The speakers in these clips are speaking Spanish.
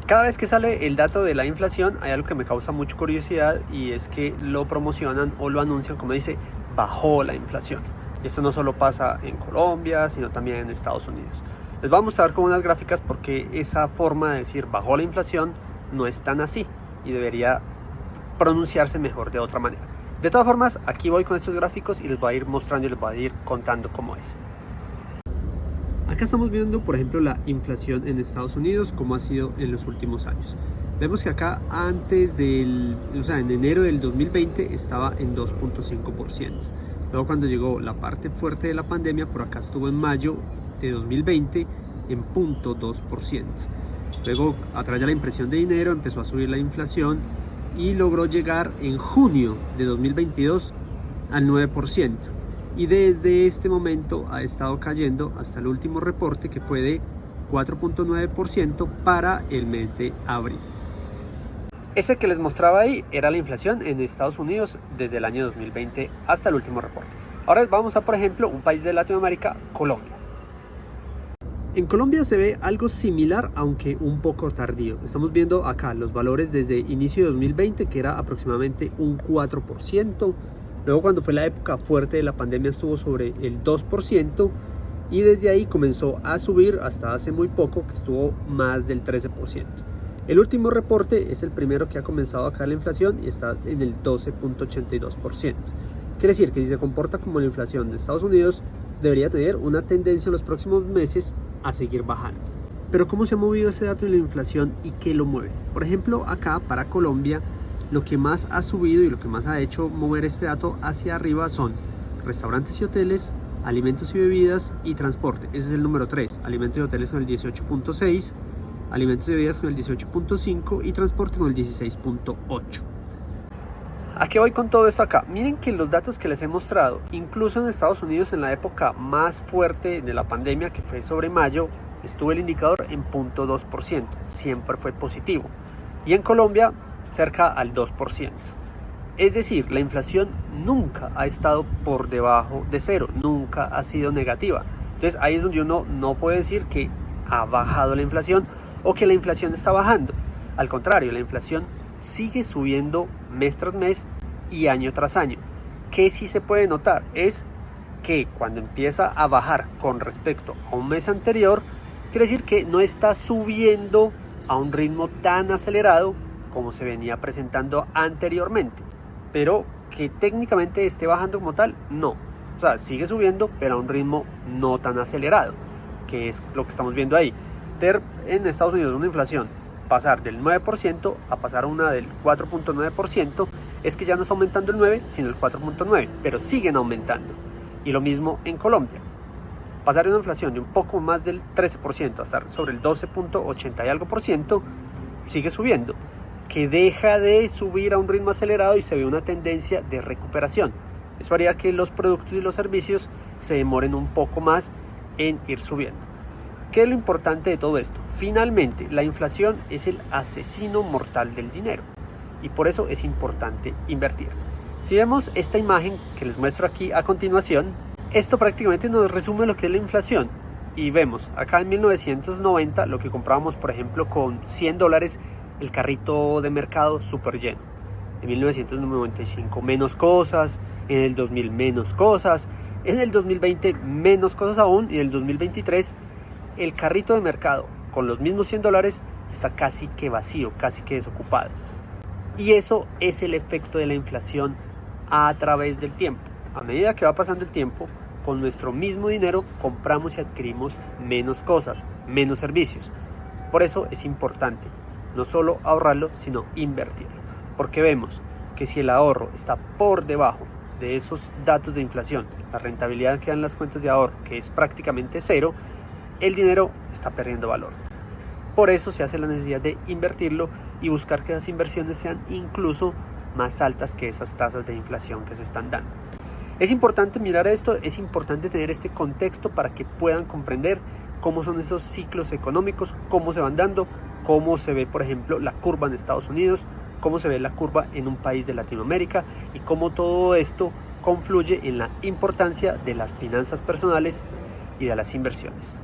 Cada vez que sale el dato de la inflación hay algo que me causa mucha curiosidad y es que lo promocionan o lo anuncian como dice, bajó la inflación. Y esto no solo pasa en Colombia, sino también en Estados Unidos. Les voy a mostrar con unas gráficas porque esa forma de decir bajó la inflación no es tan así y debería pronunciarse mejor de otra manera. De todas formas, aquí voy con estos gráficos y les voy a ir mostrando y les voy a ir contando cómo es. Acá estamos viendo, por ejemplo, la inflación en Estados Unidos, cómo ha sido en los últimos años. Vemos que acá en enero del 2020 estaba en 2.5%. Luego cuando llegó la parte fuerte de la pandemia, por acá estuvo en mayo de 2020 en 0.2%. Luego, a través de la impresión de dinero, empezó a subir la inflación y logró llegar en junio de 2022 al 9%. Y desde este momento ha estado cayendo hasta el último reporte que fue de 4.9% para el mes de abril. Ese que les mostraba ahí era la inflación en Estados Unidos desde el año 2020 hasta el último reporte. Ahora vamos a, por ejemplo, un país de Latinoamérica, Colombia. En Colombia se ve algo similar, aunque un poco tardío. Estamos viendo acá los valores desde inicio de 2020, que era aproximadamente un 4%. Luego cuando fue la época fuerte de la pandemia estuvo sobre el 2% y desde ahí comenzó a subir hasta hace muy poco que estuvo más del 13%. El último reporte es el primero que ha comenzado a caer la inflación y está en el 12.82%. Quiere decir que si se comporta como la inflación de Estados Unidos, debería tener una tendencia en los próximos meses a seguir bajando. Pero ¿cómo se ha movido ese dato de la inflación y qué lo mueve? Por ejemplo, acá para Colombia, lo que más ha subido y lo que más ha hecho mover este dato hacia arriba son restaurantes y hoteles, alimentos y bebidas y transporte. Ese es el número 3. Alimentos y hoteles con el 18.6, alimentos y bebidas con el 18.5 y transporte con el 16.8. ¿A qué voy con todo esto acá? Miren que los datos que les he mostrado, incluso en Estados Unidos en la época más fuerte de la pandemia, que fue sobre mayo, estuvo el indicador en 0.2%, siempre fue positivo. Y en Colombia, cerca al 2%. Es decir, la inflación nunca ha estado por debajo de cero, nunca ha sido negativa. Entonces ahí es donde uno no puede decir que ha bajado la inflación o que la inflación está bajando. Al contrario, la inflación sigue subiendo mes tras mes y año tras año. ¿Qué sí se puede notar? Es que cuando empieza a bajar con respecto a un mes anterior, quiere decir que no está subiendo a un ritmo tan acelerado como se venía presentando anteriormente, pero que técnicamente esté bajando como tal, no. O sea, sigue subiendo, pero a un ritmo no tan acelerado, que es lo que estamos viendo ahí. En Estados Unidos una inflación pasar del 9% a pasar a una del 4.9%, es que ya no está aumentando el 9, sino el 4.9, pero siguen aumentando. Y lo mismo en Colombia. Pasar de una inflación de un poco más del 13% a estar sobre el 12.80 y algo por ciento, sigue subiendo, que deja de subir a un ritmo acelerado y se ve una tendencia de recuperación. Eso haría que los productos y los servicios se demoren un poco más en ir subiendo. ¿Qué es lo importante de todo esto? Finalmente, la inflación es el asesino mortal del dinero y por eso es importante invertir. Si vemos esta imagen que les muestro aquí a continuación, esto prácticamente nos resume lo que es la inflación. Y vemos acá en 1990 lo que comprábamos, por ejemplo, con $100 el carrito de mercado súper lleno. En 1995 menos cosas, en el 2000 menos cosas, en el 2020 menos cosas aún y en el 2023 el carrito de mercado con los mismos $100 está casi que vacío, casi que desocupado. Y eso es el efecto de la inflación a través del tiempo. A medida que va pasando el tiempo, con nuestro mismo dinero compramos y adquirimos menos cosas, menos servicios. Por eso es importante no solo ahorrarlo, sino invertirlo. Porque vemos que si el ahorro está por debajo de esos datos de inflación, la rentabilidad que dan las cuentas de ahorro, que es prácticamente cero, el dinero está perdiendo valor. Por eso se hace la necesidad de invertirlo y buscar que esas inversiones sean incluso más altas que esas tasas de inflación que se están dando. Es importante mirar esto, es importante tener este contexto para que puedan comprender cómo son esos ciclos económicos, cómo se van dando, cómo se ve, por ejemplo, la curva en Estados Unidos, cómo se ve la curva en un país de Latinoamérica y cómo todo esto confluye en la importancia de las finanzas personales y de las inversiones.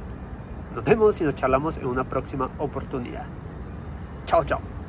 Nos vemos y nos charlamos en una próxima oportunidad. Chao, chao.